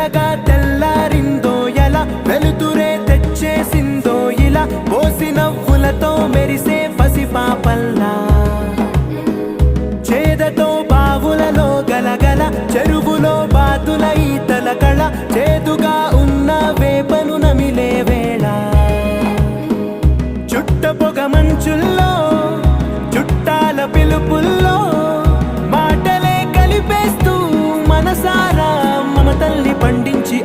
మెల్లగా తెల్లారిందో ఎలా, వెలుతురే తెచ్చేసిందో ఇలా, పోసి నవ్వులతో మెరిసే పసిపాపల్లా. చేదతో బావులలో గలగల, చెరువులో బాతుల ఈతల కళ, చేదుగా ఉన్న వేపను నమిలే వేళ. చుట్ట పొగ మంచుల్లో, చుట్టాల పిలుపుల్లో, మాటలే కలిపేస్తూ మనసారా మమతల్ని పండించి